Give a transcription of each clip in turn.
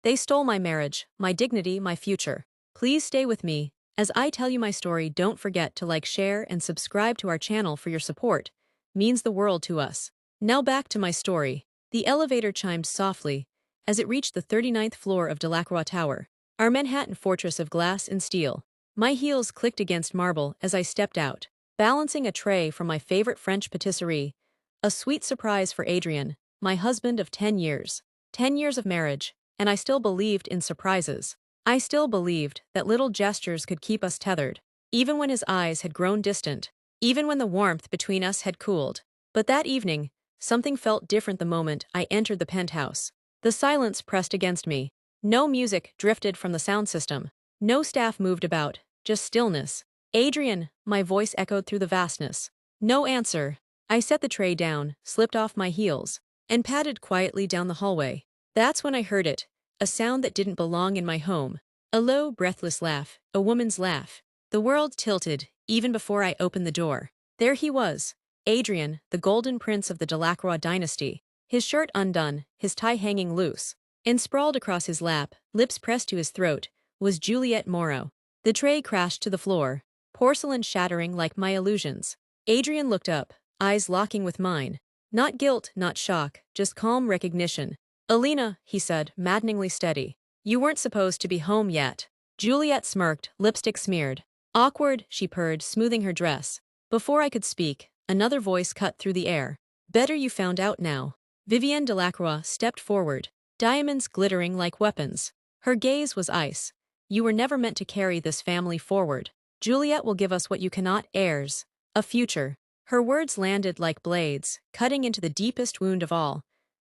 They stole my marriage, my dignity, my future. Please stay with me. As I tell you my story, don't forget to like, share, and subscribe to our channel for your support. Means the world to us. Now back to my story. The elevator chimed softly as it reached the 39th floor of Delacroix Tower, our Manhattan fortress of glass and steel. My heels clicked against marble as I stepped out, balancing a tray from my favorite French patisserie. A sweet surprise for Adrian, my husband of 10 years. 10 years of marriage, and I still believed in surprises. I still believed that little gestures could keep us tethered, even when his eyes had grown distant, even when the warmth between us had cooled. But that evening, something felt different the moment I entered the penthouse. The silence pressed against me. No music drifted from the sound system. No staff moved about, just stillness. Adrian, my voice echoed through the vastness. No answer. I set the tray down, slipped off my heels, and padded quietly down the hallway. That's when I heard it, a sound that didn't belong in my home. A low, breathless laugh, a woman's laugh. The world tilted, even before I opened the door. There he was, Adrian, the golden prince of the Delacroix dynasty, his shirt undone, his tie hanging loose. And sprawled across his lap, lips pressed to his throat, was Juliette Moreau. The tray crashed to the floor, porcelain shattering like my illusions. Adrian looked up, eyes locking with mine. Not guilt, not shock, just calm recognition. "Alina," he said, maddeningly steady. "You weren't supposed to be home yet." Juliette smirked, lipstick smeared. "Awkward," she purred, smoothing her dress. Before I could speak, another voice cut through the air. "Better you found out now." Vivienne Delacroix stepped forward, diamonds glittering like weapons. Her gaze was ice. "You were never meant to carry this family forward. Juliette will give us what you cannot, heirs. A future." Her words landed like blades, cutting into the deepest wound of all.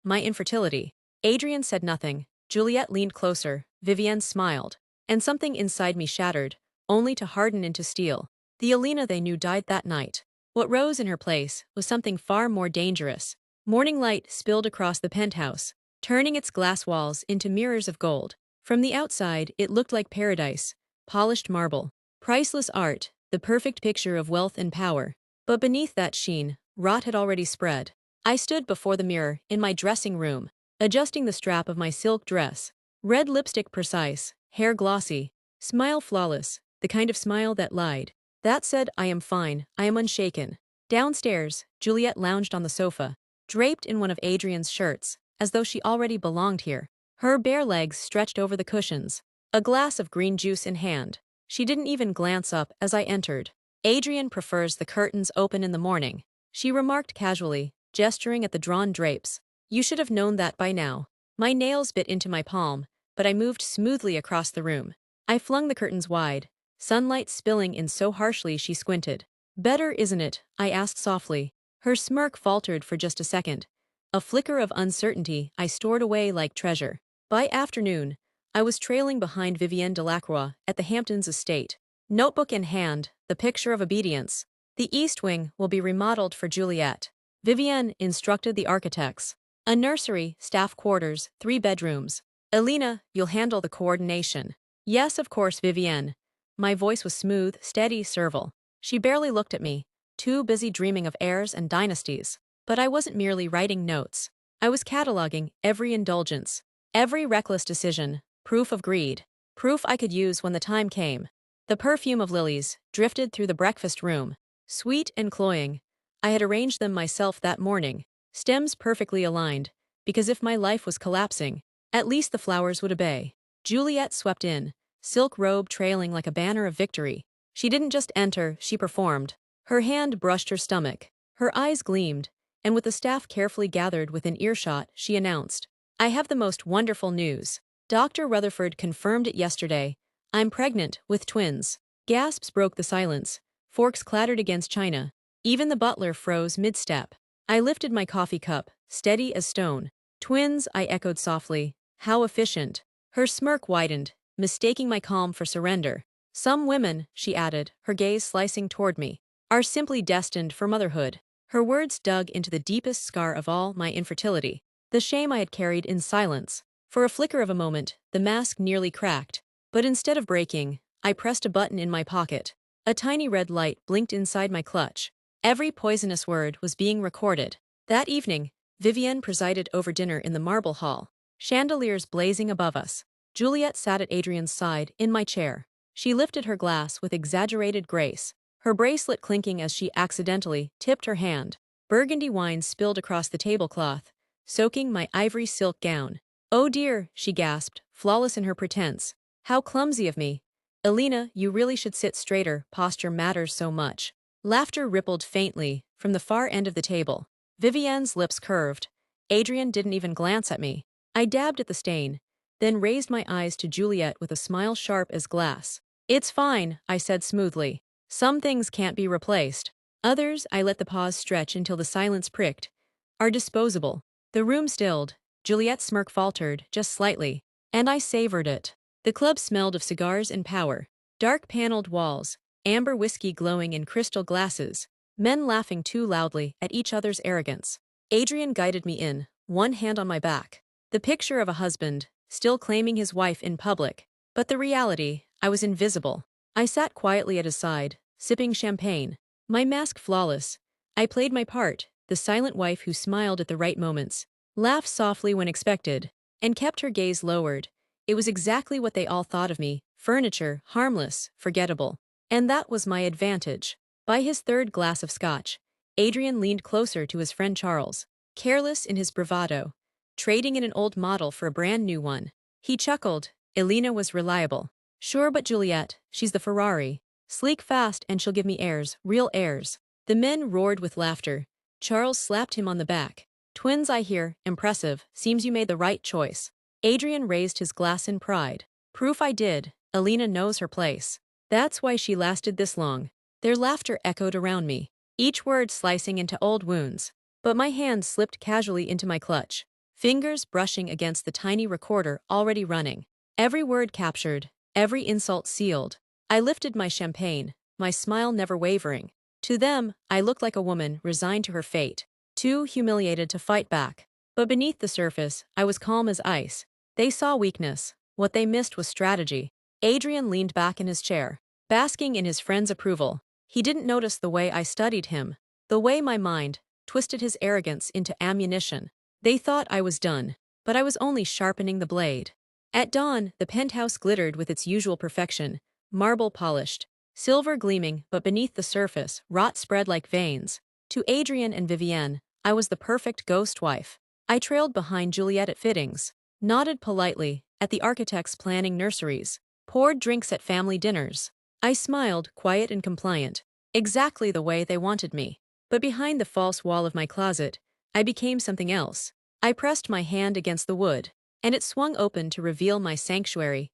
My infertility. Adrian said nothing. Juliette leaned closer. Vivienne smiled. And something inside me shattered, only to harden into steel. The Alina they knew died that night. What rose in her place was something far more dangerous. Morning light spilled across the penthouse, turning its glass walls into mirrors of gold. From the outside, it looked like paradise, polished marble, priceless art, the perfect picture of wealth and power. But beneath that sheen, rot had already spread. I stood before the mirror in my dressing room, adjusting the strap of my silk dress. Red lipstick precise, hair glossy, smile flawless, the kind of smile that lied. That said, "I am fine, I am unshaken." Downstairs, Juliette lounged on the sofa, draped in one of Adrian's shirts, as though she already belonged here. Her bare legs stretched over the cushions, a glass of green juice in hand. She didn't even glance up as I entered. "Adrian prefers the curtains open in the morning," she remarked casually, gesturing at the drawn drapes. "You should have known that by now." My nails bit into my palm, but I moved smoothly across the room. I flung the curtains wide, sunlight spilling in so harshly she squinted. "Better, isn't it?" I asked softly. Her smirk faltered for just a second. A flicker of uncertainty I stored away like treasure. By afternoon, I was trailing behind Vivienne Delacroix at the Hamptons estate. Notebook in hand, the picture of obedience. "The East Wing will be remodeled for Juliette," Vivienne instructed the architects. "A nursery, staff quarters, 3 bedrooms. Alina, you'll handle the coordination." "Yes, of course, Vivienne." My voice was smooth, steady, servile. She barely looked at me, too busy dreaming of heirs and dynasties. But I wasn't merely writing notes. I was cataloging every indulgence, every reckless decision, proof of greed, proof I could use when the time came. The perfume of lilies drifted through the breakfast room, sweet and cloying. I had arranged them myself that morning, stems perfectly aligned, because if my life was collapsing, at least the flowers would obey. Juliette swept in, silk robe trailing like a banner of victory. She didn't just enter, she performed. Her hand brushed her stomach, her eyes gleamed, and with the staff carefully gathered within earshot, she announced, "I have the most wonderful news. Dr. Rutherford confirmed it yesterday. I'm pregnant, with twins." Gasps broke the silence. Forks clattered against china. Even the butler froze mid-step. I lifted my coffee cup, steady as stone. "Twins," I echoed softly. "How efficient." Her smirk widened, mistaking my calm for surrender. "Some women," she added, her gaze slicing toward me, "are simply destined for motherhood." Her words dug into the deepest scar of all, my infertility. The shame I had carried in silence. For a flicker of a moment, the mask nearly cracked. But instead of breaking, I pressed a button in my pocket. A tiny red light blinked inside my clutch. Every poisonous word was being recorded. That evening, Vivienne presided over dinner in the marble hall. chandeliers blazing above us. Juliet sat at Adrian's side, in my chair. She lifted her glass with exaggerated grace, her bracelet clinking as she accidentally tipped her hand. Burgundy wine spilled across the tablecloth, soaking my ivory silk gown. "Oh dear," she gasped, flawless in her pretense. "How clumsy of me. Elena, you really should sit straighter, posture matters so much." Laughter rippled faintly from the far end of the table. Vivienne's lips curved. Adrian didn't even glance at me. I dabbed at the stain, then raised my eyes to Juliet with a smile sharp as glass. "It's fine," I said smoothly. "Some things can't be replaced. Others," I let the pause stretch until the silence pricked, "are disposable." The room stilled. Juliet's smirk faltered, just slightly, and I savored it. The club smelled of cigars and power. Dark paneled walls, amber whiskey glowing in crystal glasses, men laughing too loudly at each other's arrogance. Adrian guided me in, one hand on my back. The picture of a husband, still claiming his wife in public. But the reality, I was invisible. I sat quietly at his side, sipping champagne, my mask flawless. I played my part, the silent wife who smiled at the right moments, laughed softly when expected, and kept her gaze lowered. It was exactly what they all thought of me: furniture, harmless, forgettable. And that was my advantage. By his third glass of scotch, Adrian leaned closer to his friend Charles, careless in his bravado, trading in an old model for a brand new one. He chuckled. "Elena was reliable." "Sure, but Juliet, she's the Ferrari. Sleek fast, and she'll give me heirs, real heirs." The men roared with laughter. Charles slapped him on the back. "Twins, I hear. Impressive. Seems you made the right choice." Adrian raised his glass in pride. "Proof I did. Elena knows her place. That's why she lasted this long." Their laughter echoed around me, each word slicing into old wounds. But my hand slipped casually into my clutch, fingers brushing against the tiny recorder already running. Every word captured, every insult sealed. I lifted my champagne, my smile never wavering. To them, I looked like a woman resigned to her fate, too humiliated to fight back. But beneath the surface, I was calm as ice. They saw weakness. What they missed was strategy. Adrian leaned back in his chair, basking in his friend's approval. He didn't notice the way I studied him, the way my mind twisted his arrogance into ammunition. They thought I was done, but I was only sharpening the blade. At dawn, the penthouse glittered with its usual perfection, marble polished, silver gleaming, but beneath the surface, rot spread like veins. To Adrian and Vivienne, I was the perfect ghost wife. I trailed behind Juliet at fittings, nodded politely at the architects planning nurseries, poured drinks at family dinners. I smiled, quiet and compliant, exactly the way they wanted me. But behind the false wall of my closet, I became something else. I pressed my hand against the wood, and it swung open to reveal my sanctuary,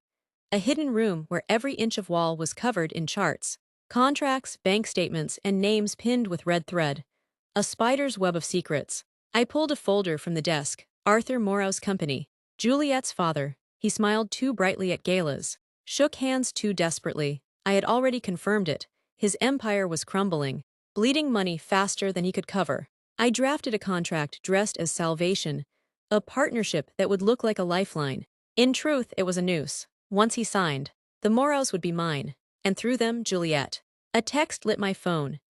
a hidden room where every inch of wall was covered in charts, contracts, bank statements, and names pinned with red thread. A spider's web of secrets. I pulled a folder from the desk. Arthur Morrow's company. Juliet's father. He smiled too brightly at galas, shook hands too desperately. I had already confirmed it. His empire was crumbling, bleeding money faster than he could cover. I drafted a contract dressed as salvation, a partnership that would look like a lifeline. In truth, it was a noose. Once he signed, the Morrows would be mine, and through them, Juliet. A text lit my phone.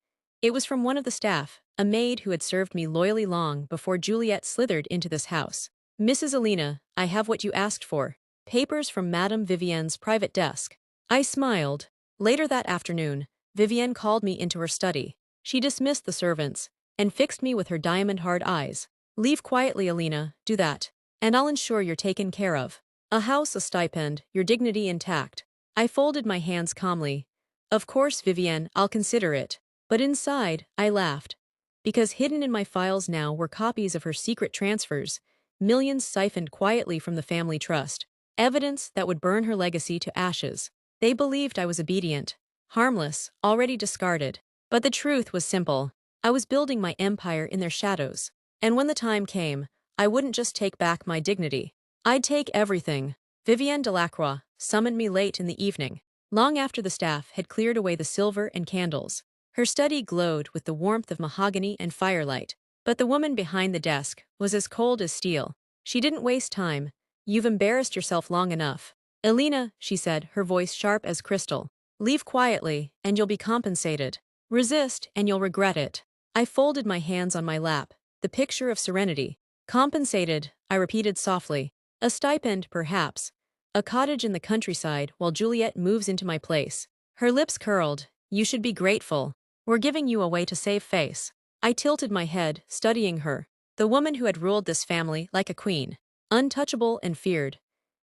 It was from one of the staff, a maid who had served me loyally long before Juliet slithered into this house. "Mrs. Elena, I have what you asked for. Papers from Madame Vivienne's private desk." I smiled. Later that afternoon, Vivienne called me into her study. She dismissed the servants and fixed me with her diamond-hard eyes. "Leave quietly, Elena, do that, and I'll ensure you're taken care of. A house, a stipend, your dignity intact." I folded my hands calmly. "Of course, Vivienne, I'll consider it." But inside, I laughed. Because hidden in my files now were copies of her secret transfers, millions siphoned quietly from the family trust, evidence that would burn her legacy to ashes. They believed I was obedient, harmless, already discarded. But the truth was simple. I was building my empire in their shadows. And when the time came, I wouldn't just take back my dignity. I'd take everything. Vivienne Delacroix summoned me late in the evening, long after the staff had cleared away the silver and candles. Her study glowed with the warmth of mahogany and firelight. But the woman behind the desk was as cold as steel. She didn't waste time. "You've embarrassed yourself long enough." "Elena," she said, her voice sharp as crystal, "leave quietly, and you'll be compensated. Resist, and you'll regret it." I folded my hands on my lap, the picture of serenity. "Compensated," I repeated softly. A stipend, perhaps. A cottage in the countryside while Juliet moves into my place. Her lips curled. You should be grateful. We're giving you away to save face. I tilted my head, studying her. The woman who had ruled this family like a queen. Untouchable and feared.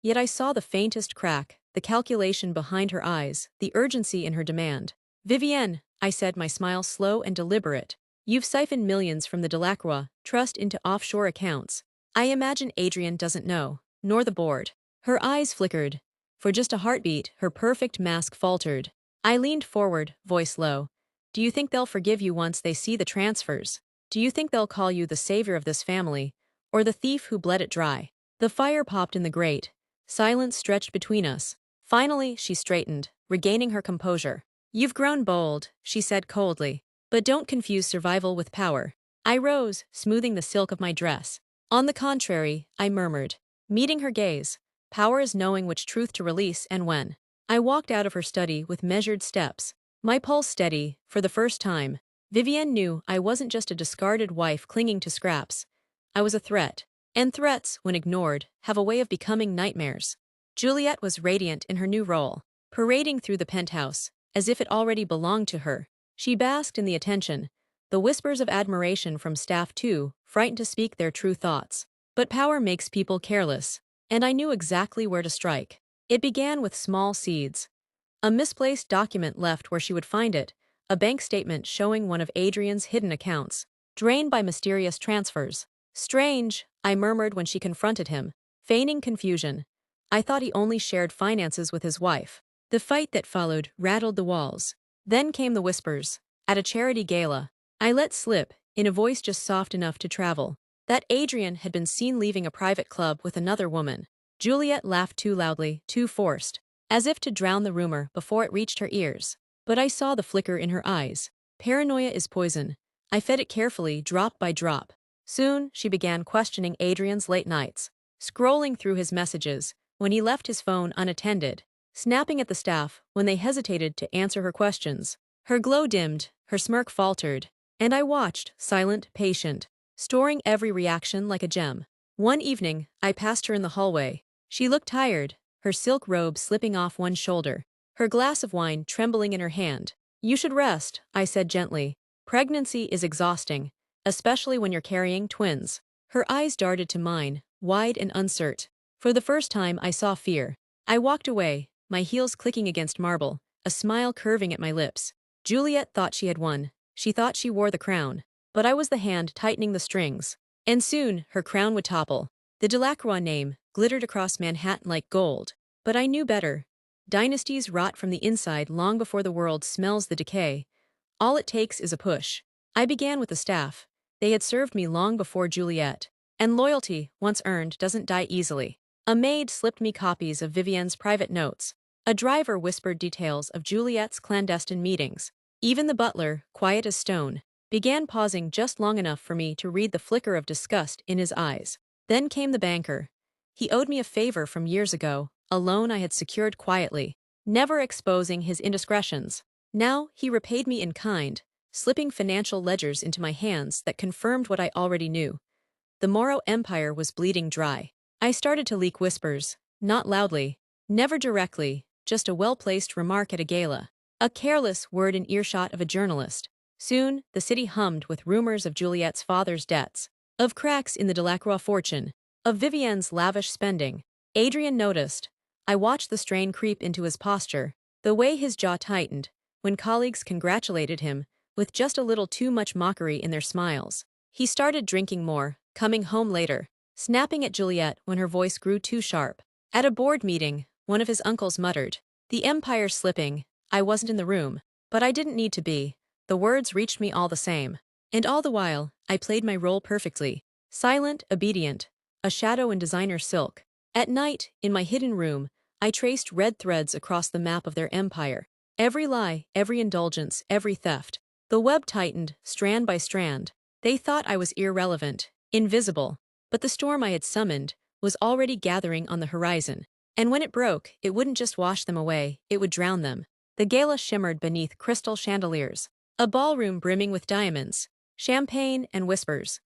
Yet I saw the faintest crack, the calculation behind her eyes, the urgency in her demand. Vivienne, I said, my smile slow and deliberate. You've siphoned millions from the Delacroix trust into offshore accounts. I imagine Adrian doesn't know, nor the board. Her eyes flickered. For just a heartbeat, her perfect mask faltered. I leaned forward, voice low. Do you think they'll forgive you once they see the transfers? Do you think they'll call you the savior of this family, or the thief who bled it dry? The fire popped in the grate. Silence stretched between us. Finally, she straightened, regaining her composure. You've grown bold, she said coldly. But don't confuse survival with power. I rose, smoothing the silk of my dress. On the contrary, I murmured. Meeting her gaze. Power is knowing which truth to release and when. I walked out of her study with measured steps. My pulse steady, for the first time. Vivienne knew I wasn't just a discarded wife clinging to scraps. I was a threat. And threats, when ignored, have a way of becoming nightmares. Juliet was radiant in her new role, parading through the penthouse, as if it already belonged to her. She basked in the attention, the whispers of admiration from staff too, frightened to speak their true thoughts. But power makes people careless, and I knew exactly where to strike. It began with small seeds. A misplaced document left where she would find it, a bank statement showing one of Adrian's hidden accounts, drained by mysterious transfers. Strange, I murmured when she confronted him, feigning confusion. I thought he only shared finances with his wife. The fight that followed rattled the walls. Then came the whispers. At a charity gala, I let slip, in a voice just soft enough to travel, that Adrian had been seen leaving a private club with another woman. Juliet laughed too loudly, too forced, as if to drown the rumor before it reached her ears. But I saw the flicker in her eyes. Paranoia is poison. I fed it carefully, drop by drop. Soon, she began questioning Adrian's late nights, scrolling through his messages when he left his phone unattended, snapping at the staff when they hesitated to answer her questions. Her glow dimmed, her smirk faltered, and I watched, silent, patient, storing every reaction like a gem. One evening, I passed her in the hallway. She looked tired, her silk robe slipping off one shoulder, her glass of wine trembling in her hand. You should rest, I said gently. Pregnancy is exhausting, especially when you're carrying twins. Her eyes darted to mine, wide and uncertain. For the first time, I saw fear. I walked away, my heels clicking against marble, a smile curving at my lips. Juliet thought she had won. She thought she wore the crown. But I was the hand tightening the strings. And soon, her crown would topple. The Delacroix name glittered across Manhattan like gold. But I knew better. Dynasties rot from the inside long before the world smells the decay. All it takes is a push. I began with the staff. They had served me long before Juliet. And loyalty, once earned, doesn't die easily. A maid slipped me copies of Vivienne's private notes. A driver whispered details of Juliet's clandestine meetings. Even the butler, quiet as stone, began pausing just long enough for me to read the flicker of disgust in his eyes. Then came the banker. He owed me a favor from years ago, a loan I had secured quietly, never exposing his indiscretions. Now he repaid me in kind, slipping financial ledgers into my hands that confirmed what I already knew. The Moro Empire was bleeding dry. I started to leak whispers, not loudly, never directly, just a well-placed remark at a gala, a careless word in earshot of a journalist. Soon, the city hummed with rumors of Juliet's father's debts, of cracks in the Delacroix fortune, of Vivienne's lavish spending. Adrian noticed. I watched the strain creep into his posture, the way his jaw tightened, when colleagues congratulated him, with just a little too much mockery in their smiles. He started drinking more, coming home later, snapping at Juliet when her voice grew too sharp. At a board meeting, one of his uncles muttered, "The empire's slipping." I wasn't in the room, but I didn't need to be. The words reached me all the same. And all the while, I played my role perfectly. Silent, obedient, a shadow in designer silk. At night, in my hidden room, I traced red threads across the map of their empire. Every lie, every indulgence, every theft. The web tightened, strand by strand. They thought I was irrelevant, invisible. But the storm I had summoned was already gathering on the horizon. And when it broke, it wouldn't just wash them away, it would drown them. The gala shimmered beneath crystal chandeliers. A ballroom brimming with diamonds, champagne and whispers.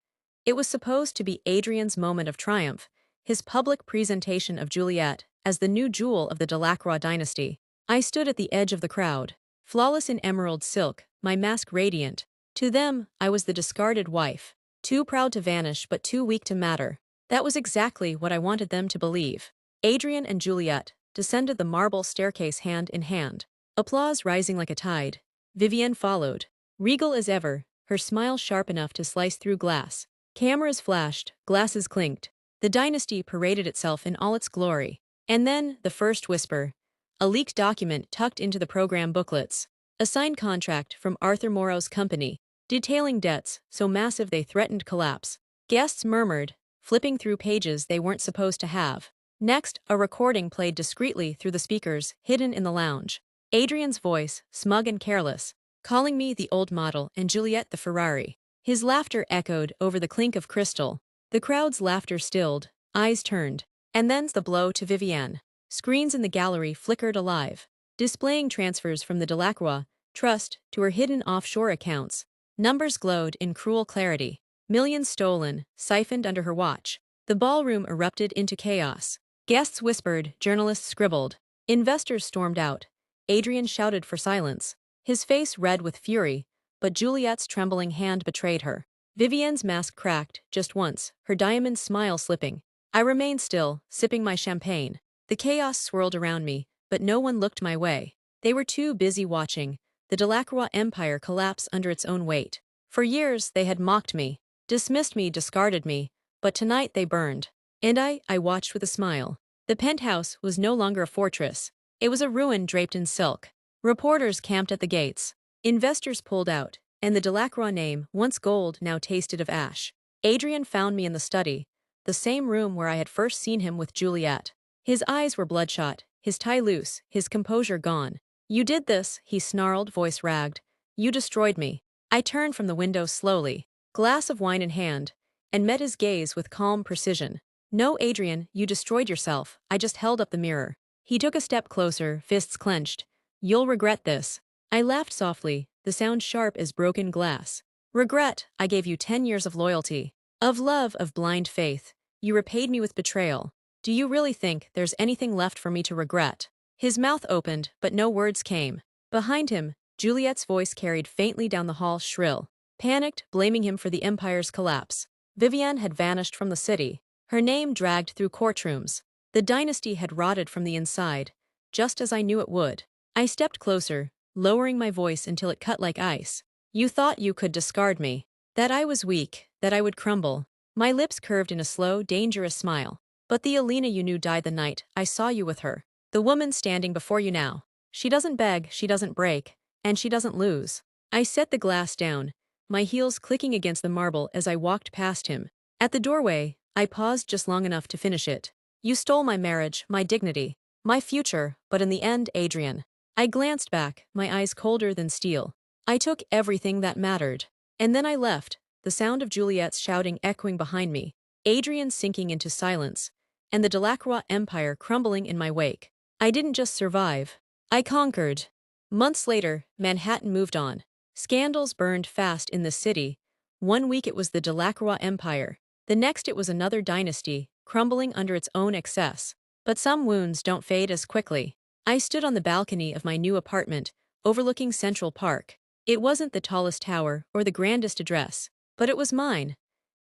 It was supposed to be Adrian's moment of triumph, his public presentation of Juliet as the new jewel of the Delacroix dynasty. I stood at the edge of the crowd, flawless in emerald silk, my mask radiant. To them, I was the discarded wife, too proud to vanish but too weak to matter. That was exactly what I wanted them to believe. Adrian and Juliet descended the marble staircase hand in hand, applause rising like a tide. Vivienne followed, regal as ever, her smile sharp enough to slice through glass. Cameras flashed, glasses clinked. The dynasty paraded itself in all its glory. And then, the first whisper. A leaked document tucked into the program booklets. A signed contract from Arthur Morrow's company, detailing debts so massive they threatened collapse. Guests murmured, flipping through pages they weren't supposed to have. Next, a recording played discreetly through the speakers hidden in the lounge. Adrian's voice, smug and careless, calling me the old model and Juliet the Ferrari. His laughter echoed over the clink of crystal. The crowd's laughter stilled, eyes turned. And then's the blow to Vivienne. Screens in the gallery flickered alive, displaying transfers from the Delacroix Trust to her hidden offshore accounts. Numbers glowed in cruel clarity. Millions stolen, siphoned under her watch. The ballroom erupted into chaos. Guests whispered, journalists scribbled. Investors stormed out. Adrian shouted for silence, his face red with fury, but Juliet's trembling hand betrayed her. Vivienne's mask cracked, just once, her diamond smile slipping. I remained still, sipping my champagne. The chaos swirled around me, but no one looked my way. They were too busy watching the Delacroix empire collapse under its own weight. For years they had mocked me, dismissed me, discarded me, but tonight they burned. And I watched with a smile. The penthouse was no longer a fortress. It was a ruin draped in silk. Reporters camped at the gates. Investors pulled out, and the Delacroix name, once gold, now tasted of ash. Adrian found me in the study, the same room where I had first seen him with Juliet. His eyes were bloodshot, his tie loose, his composure gone. You did this, he snarled, voice ragged. You destroyed me. I turned from the window slowly, glass of wine in hand, and met his gaze with calm precision. No, Adrian, you destroyed yourself. I just held up the mirror. He took a step closer, fists clenched. You'll regret this. I laughed softly, the sound sharp as broken glass. Regret? I gave you 10 years of loyalty, of love, of blind faith. You repaid me with betrayal. Do you really think there's anything left for me to regret? His mouth opened, but no words came. Behind him, Juliet's voice carried faintly down the hall, shrill. Panicked, blaming him for the empire's collapse. Vivienne had vanished from the city. Her name dragged through courtrooms. The dynasty had rotted from the inside, just as I knew it would. I stepped closer, lowering my voice until it cut like ice. You thought you could discard me, that I was weak, that I would crumble. My lips curved in a slow, dangerous smile. But the Alina you knew died the night I saw you with her. The woman standing before you now. She doesn't beg, she doesn't break, and she doesn't lose. I set the glass down, my heels clicking against the marble as I walked past him. At the doorway, I paused just long enough to finish it. You stole my marriage, my dignity, my future, but in the end, Adrian. I glanced back, my eyes colder than steel. I took everything that mattered. And then I left, the sound of Juliet's shouting echoing behind me, Adrian sinking into silence, and the Delacroix empire crumbling in my wake. I didn't just survive. I conquered. Months later, Manhattan moved on. Scandals burned fast in the city. One week it was the Delacroix empire. The next it was another dynasty, crumbling under its own excess. But some wounds don't fade as quickly. I stood on the balcony of my new apartment, overlooking Central Park. It wasn't the tallest tower or the grandest address, but it was mine.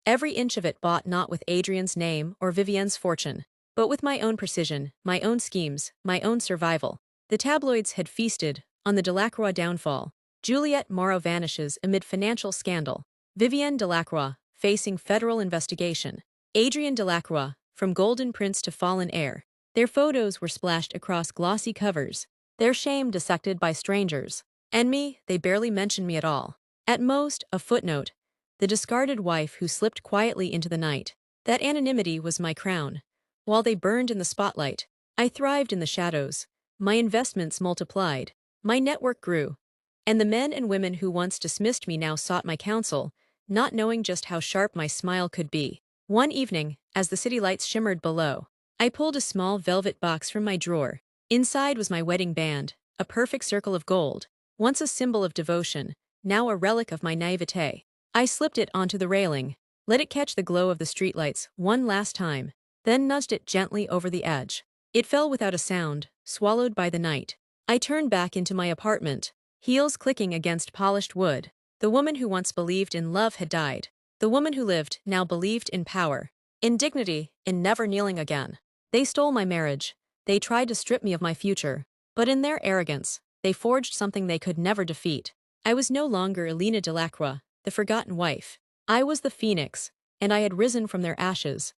Every inch of it bought not with Adrian's name or Vivienne's fortune, but with my own precision, my own schemes, my own survival. The tabloids had feasted on the Delacroix downfall. Juliet Morrow vanishes amid financial scandal. Vivienne Delacroix, facing federal investigation. Adrian Delacroix, from golden prince to fallen heir. Their photos were splashed across glossy covers, their shame dissected by strangers. And me, they barely mentioned me at all. At most, a footnote. The discarded wife who slipped quietly into the night. That anonymity was my crown. While they burned in the spotlight, I thrived in the shadows. My investments multiplied. My network grew. And the men and women who once dismissed me now sought my counsel, not knowing just how sharp my smile could be. One evening, as the city lights shimmered below, I pulled a small velvet box from my drawer. Inside was my wedding band, a perfect circle of gold, once a symbol of devotion, now a relic of my naivete. I slipped it onto the railing, let it catch the glow of the streetlights one last time, then nudged it gently over the edge. It fell without a sound, swallowed by the night. I turned back into my apartment, heels clicking against polished wood. The woman who once believed in love had died. The woman who lived now believed in power, in dignity, in never kneeling again. They stole my marriage. They tried to strip me of my future. But in their arrogance, they forged something they could never defeat. I was no longer Elena Delacroix, the forgotten wife. I was the phoenix, and I had risen from their ashes.